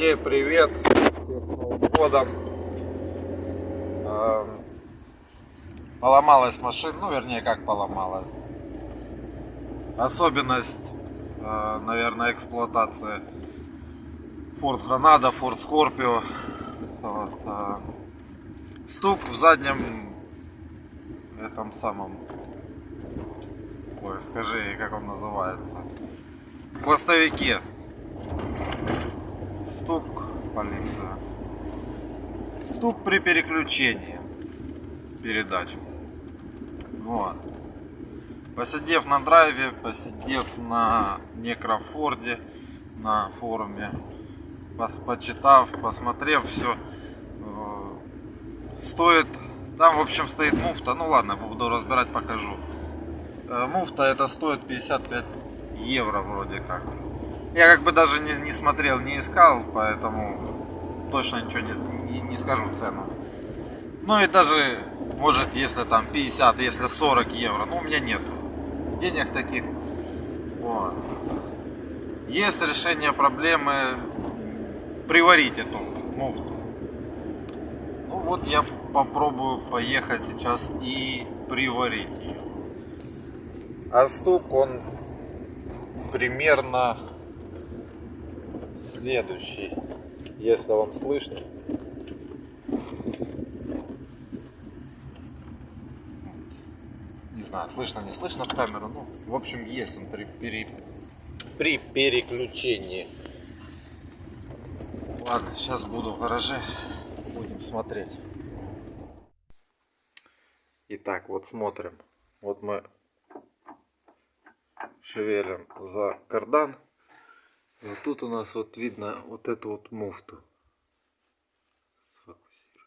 людей, привет! Всех с Новым годом! Поломалась машина, ну вернее как поломалась. Особенность, наверное, эксплуатации Ford Granada, Ford Scorpio. Вот, стук в заднем этом самом, ой, скажи, как он называется, хвостовике. Стук, полиция. Стук при переключении передач. Вот. Посидев на драйве, посидев на Некрофорде, на форуме, почитав, посмотрев все, стоит, там в общем стоит муфта, ну ладно, буду разбирать, покажу. Муфта это стоит 55 евро вроде как. Я как бы даже не смотрел, не искал, поэтому точно ничего не скажу цену. Ну и даже, может, если там 50, если 40 евро, ну у меня нету денег таких. Вот. Есть решение проблемы приварить эту муфту. Ну вот я попробую поехать сейчас и приварить ее. А стук он примерно следующий, если вам слышно. Не знаю, слышно, не слышно в камеру. Ну, в общем, есть он при переключении. Ладно, сейчас буду в гараже, будем смотреть. Итак, вот смотрим. Вот мы шевелим за кардан. И вот тут у нас вот видно вот эту вот муфту. Сфокусируйся.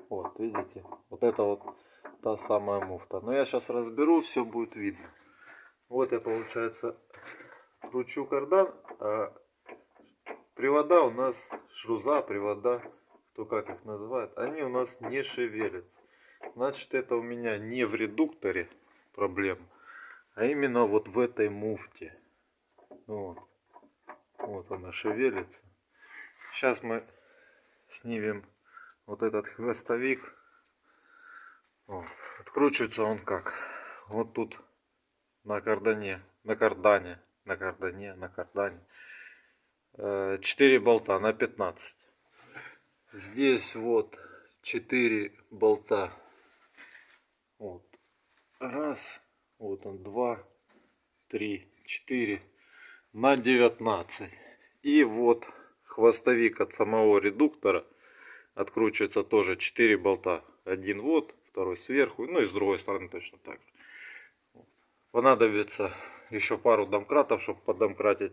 Вот, видите? Вот это вот та самая муфта. Но я сейчас разберу, все будет видно. Вот я, получается, кручу кардан, а привода у нас, шлюза, привода, кто как их называет, они у нас не шевелятся. Значит, это у меня не в редукторе проблема, а именно вот в этой муфте. Вот, вот она шевелится. Сейчас мы снимем вот этот хвостовик. Вот. Откручивается он как? Вот тут на кардане, 4 болта на 15. Здесь вот 4 болта. Вот. Раз, вот он, 2, 3, 4 на 19. И вот хвостовик от самого редуктора откручивается тоже 4 болта. Один вот, второй сверху, ну и с другой стороны точно так же. Понадобится еще пару домкратов, чтобы подомкратить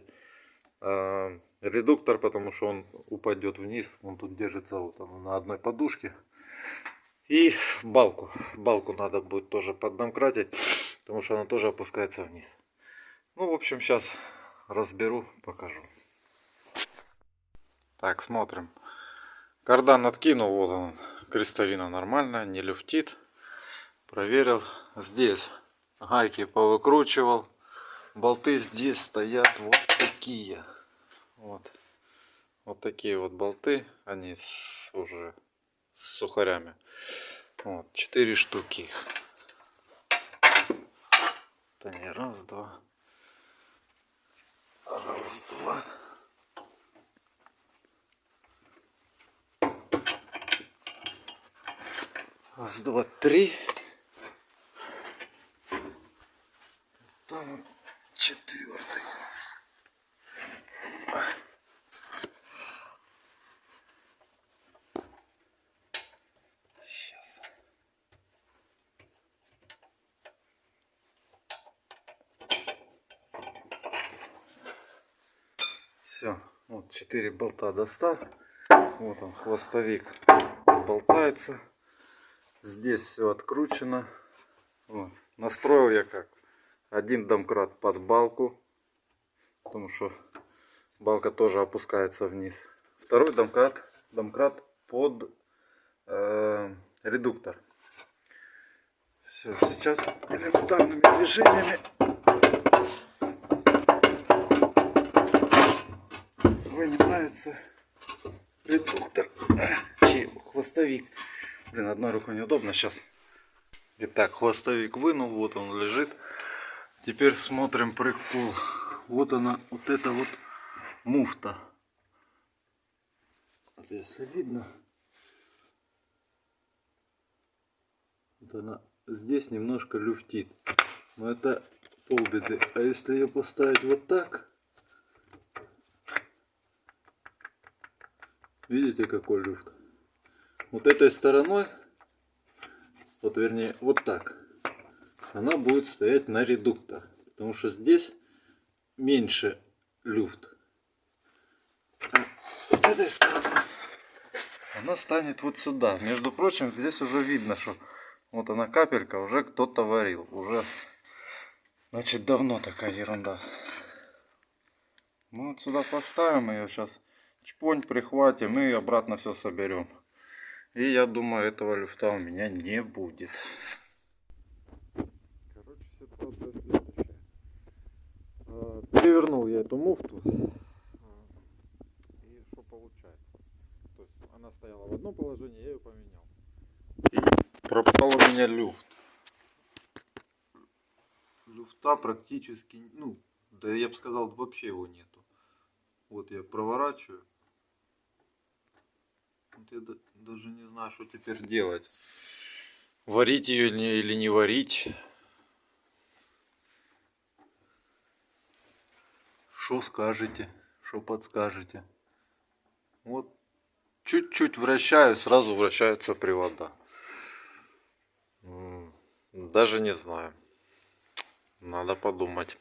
редуктор, потому что он упадет вниз. Он тут держится вот он, на одной подушке. И балку надо будет тоже поддомкратить, потому что она тоже опускается вниз. Ну, в общем, сейчас разберу, покажу. Так, смотрим. Кардан откинул, вот он, крестовина нормальная, не люфтит. Проверил. Здесь гайки повыкручивал. Болты здесь стоят вот такие. Вот такие вот болты. Они уже с сухарями. Вот, 4 штуки их. Это не раз, два. Раз, два. Раз, два, три. Там четвертый. Сейчас. Все. Вот 4 болта достал. Вот он, хвостовик болтается. Здесь все откручено. Вот. Настроил я как? Один домкрат под балку, потому что балка тоже опускается вниз. Второй домкрат под редуктор. Все, сейчас элементарными движениями вынимается редуктор, хвостовик. Блин, одной рукой неудобно сейчас. Итак, хвостовик вынул, вот он лежит. Теперь смотрим прикол. Вот она, вот эта вот муфта. Если видно, вот она здесь немножко люфтит. Но это полбеды. А если ее поставить вот так, видите, какой люфт? Вот этой стороной, вот вернее вот так, она будет стоять на редуктор, потому что здесь меньше люфт. А вот этой стороны она станет вот сюда. Между прочим, здесь уже видно, что вот она капелька, уже кто-то варил. Уже, значит, давно такая ерунда. Мы вот сюда поставим ее сейчас, чпонь прихватим и обратно все соберем. И я думаю, этого люфта у меня не будет. Короче, ситуация следующая. Перевернул я эту муфту. И что получается? То есть она стояла в одном положении, я ее поменял. И пропал у меня люфт. Люфта практически, ну, да я бы сказал, вообще его нету. Вот я проворачиваю. Вот я даже не знаю, что теперь делать. Варить ее или не варить. Что скажете? Что подскажете? Вот чуть-чуть вращаю, сразу вращаются привода. Даже не знаю. Надо подумать.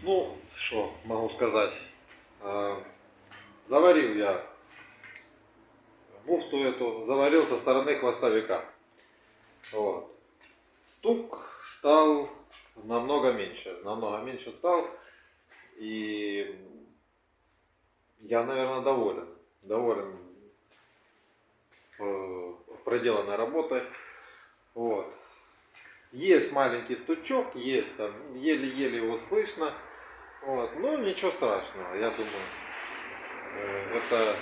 Ну, что могу сказать. Заварил я муфту эту, заварил со стороны хвостовика. Вот. Стук стал намного меньше стал. И я, наверное, доволен проделанной работой. Вот. Есть маленький стучок, есть там, еле-еле его слышно. Вот. Ну, ничего страшного, я думаю. Это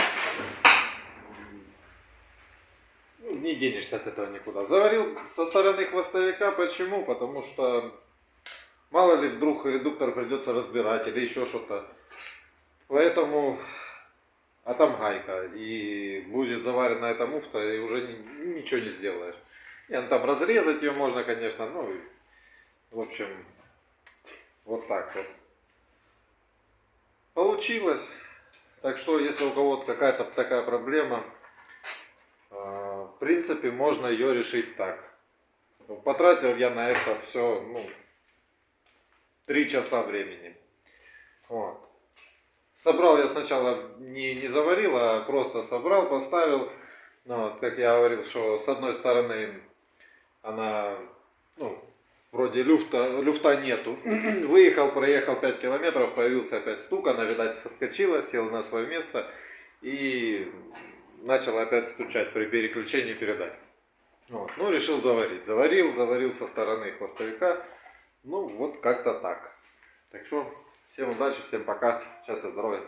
не денешься от этого никуда. Заварил со стороны хвостовика. Почему? Потому что мало ли вдруг редуктор придется разбирать или еще что-то. Поэтому, а там гайка, и будет заварена эта муфта, и уже ничего не сделаешь. И там разрезать ее можно, конечно, ну, в общем, вот так вот. Получилось. Так что, если у кого-то какая-то такая проблема, в принципе, можно ее решить так. Потратил я на это все, 3 часа времени. Вот. Собрал я сначала, не заварил, а просто собрал, поставил. Вот, как я говорил, что с одной стороны она, вроде люфта нету. Выехал, проехал 5 километров, появился опять стук, она, видать, соскочила, села на свое место и начала опять стучать при переключении передач. Вот. Ну, решил заварить. Заварил со стороны хвостовика. Ну, вот как-то так. Так что, всем удачи, всем пока. Счастья, здоровья.